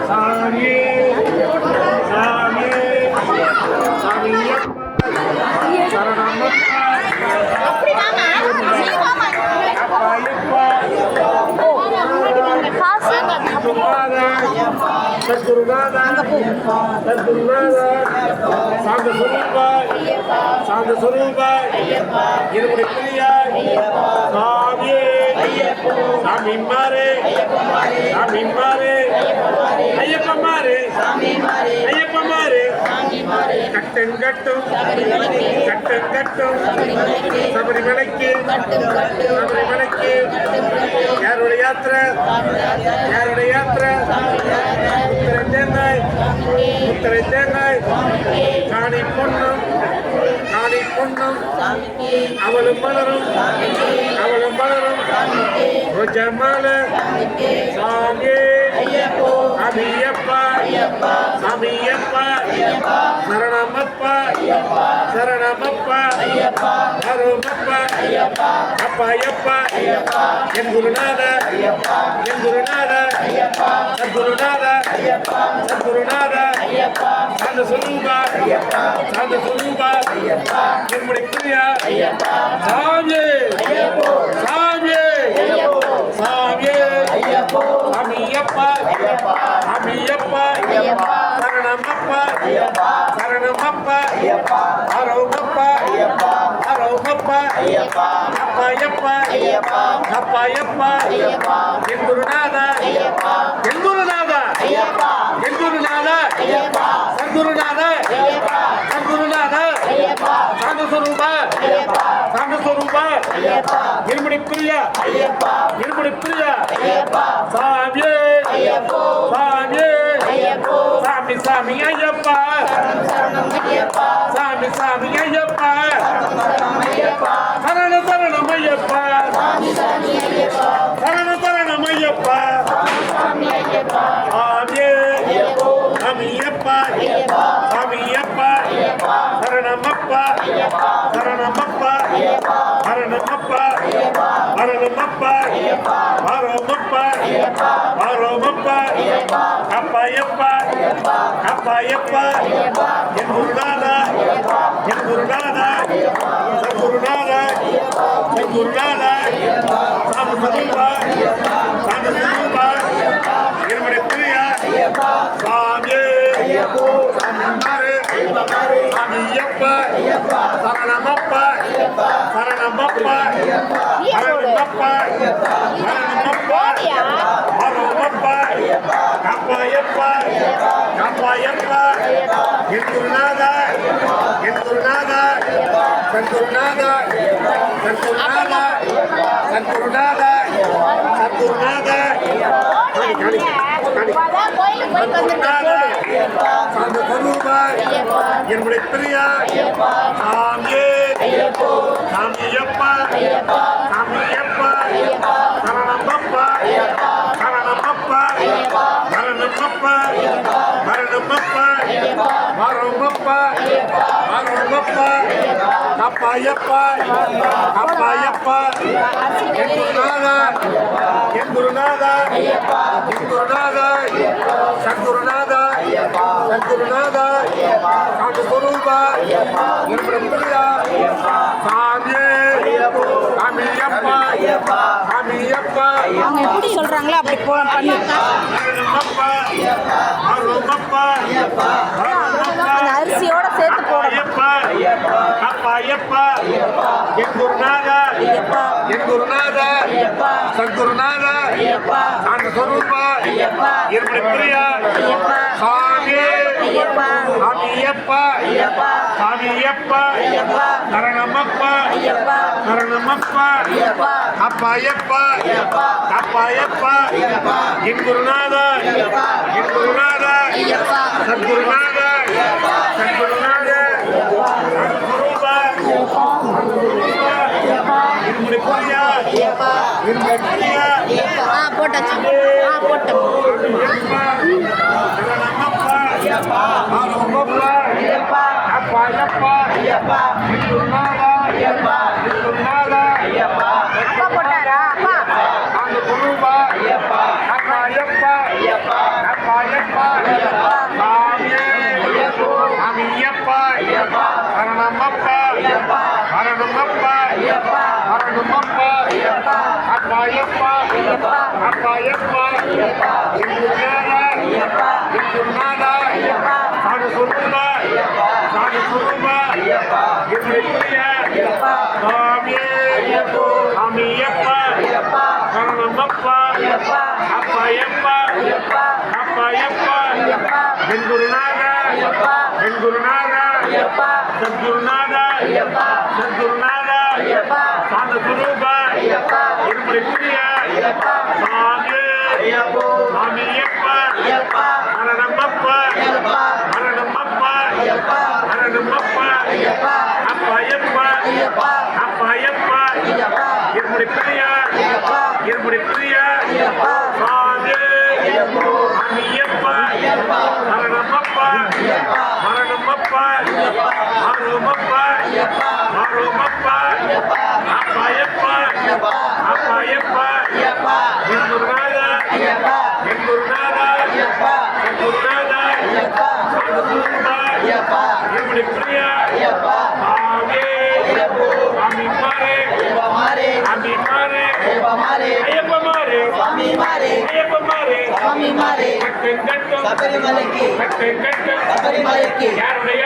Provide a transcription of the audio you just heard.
சாமி சாமி சாமியப்பா சரணமப்பா அப்பையப்பா சத்குருநாதா சத்குருநாதா சாந்த சுரூபா சாந்த சுரூபா என்னுடைய பிரியா சாமியே சாமி மாறே சாமி மாறே ஐயப்ப மாறே ஐயப்ப மாறே கட்டும் கட்டும் கட்டும் கட்டும் சபரிமலைக்கு சபரிமலைக்கு யாருடைய யாத்திரை யாருடைய யாத்திரை உத்தரை தேங்காய் காணி பொண்ணும் காணி பொண்ணும் அவளும் மலரும் அவளும் மலரும் ரோஜா மாலை சாமி அபியப்பா சாமியப்பா சரணமப்பா சரணமப்பா அருமப்பா அப்பையப்பா என் குருநாத என் குருநாத சத்குருநாத சத்குருநாத சாந்த சுரூபா சாந்த சுரூபா என்னுடைய பிரியா சாமி சாமி சாமி சாமியப்பா சாமியப்பா சரணமப்பா சரணமப்பா அரோமப்பா அரோமப்பா அப்பையப்பா அப்பையப்பா என் குருநாதா என் குருநாதா என் குருநாதா சத்குருநாதா சத்குருநாதா சாந்தஸ்வரூபா சாந்தஸ்வரூபா என்னுடைய பிரியா என்னுடைய பிரியா சாமியே சாமியே சாமி சாமி ஐயப்பா சாமி சாமி ஐயப்பா சரண சரணம் ஐயப்பா சரண சரணம் ஐயப்பா சாமியே சாமியப்பா சாமியப்பா சரணமப்பா சரணமப்பா சரணமப்பா சரணமப்பா அரோமப்பா அரோமப்பா அப்பையப்பா அப்பையப்பா என் குருநாதா என் குருநாதா சத்குருநாதா சத்குருநாதா சாமஸ்வரூபா சாமஸ்வரூபா என்னுடைய பிரியா சாமியே சாமியப்பா சரணமப்பா சரணமப்பா சரணமப்பா சரணமப்பா அரோமப்பா அப்பையப்பா அப்பையப்பா என் குருநாதா என் குருநாதா சத்குருநாதா சத்குருநாதா சத்குருநாதா சத்குருநாதா என்னுடைய பிரியா சாமியே சாமியப்பா சாமியப்பா சரணமப்பா சரணமப்பா சரணமப்பா சரணமப்பா அரோமப்பா அரோமப்பா அப்பையப்பா அப்பையப்பா என் குருநாதா என் குருநாதா என் குருநாதா சத்குருநாதா சத்குருநாதா சாந்தஸ்வரூபா என்னுடைய பிரியா சாமியே சாமியப்பா சாமியப்பா அவங்க எப்படி சொல்றாங்களோ அப்படி பண்ணு. சரணமப்பா அரோமப்பா அந்த அரிசியோட சேர்த்து போடணும். அப்பையப்பா என் குருநாதா என் குருநாதா சத்குருநாதா சாந்தஸ்வரூபா என்னுடைய பிரியா சாமி சாமியப்பா சாமியப்பா சரணமப்பா சரணமப்பா அப்பையப்பா அப்பையப்பா என் குருநாதா என் குருநாதா சத்குருநாதா சத்குருநாதா சாந்தஸ்வரூபா என்னுடைய பிரியா என்னுடைய பிரியா போட்டாச்சு போட்டோம். சரணமப்பா அரோமப்பா அப்பையப்பா என் குருநாதா என் குருநாதா அப்பா போட்டாரா அப்பா ஐயப்பா ஐயப்பா அப்பா ஐயப்பா ஐயப்பா எங்குருநாதா ஐயப்பா எங்குருநாதா ஐயப்பா சாது சொல்லுமா ஐயப்பா சாது சொல்லுமா ஐயப்பா என்னுடைய ஐயப்பா சாமியே ஐயப்போ சாமி ஐயப்பா ஐயப்பா சரணமப்பா ஐயப்பா அப்பா ஐயப்பா ஐயப்பா அப்பா ஐயப்பா ஐயப்பா எங்குருநாதா ஐயப்பா எங்குருநாதா ஐயப்பா சத்குருநாதா ஐயப்பா சத்குருநாதா ஐயப்பா சாந்த சுரூபா ஐயப்பா என்னுடைய ஐயப்பா சாமி ஐயப்போ சாமி ஐயப்பா ஐயப்பா சரணமப்பா ஐயப்பா சரணமப்பா ஐயப்பா சரணமப்பா ஐயப்பா அப்பா ஐயப்பா ஐயப்பா அப்பா ஐயப்பா ஐயப்பா என்னுடைய ஐயப்பா என்னுடைய ஐயப்பா சாமி ஐயப்போ சாமி ஐயப்பா ஐயப்பா சரணமப்பா ஐயப்பா சரணமப்பா ஐயப்பா ஆரோமப்பா ஐயப்பா ஆரோமப்பா ஐயப்பா அப்பா ஐயப்பா ஐயப்பா அப்பா ஐயப்பா ஐயப்பா எங்குருநாதா ஐயப்பா எங்குருநாதா ஐயப்பா எங்குருநாதா ஐயப்பா சாந்தசுரூபா ஐயப்பா என்னுடைய ஐயப்பா சாமி ஐயப்போ சாமி மாறே ஐயப்பா மாறே சாமி மாறே ஐயப்பா மாறே ஐயப்ப மாறே சுவாமி மாறே ஐயப்ப மாறே சுவாமி மாறே கட்டும் சபரிமலைக்கு கட்டும் சபரிமலைக்கு யாருடைய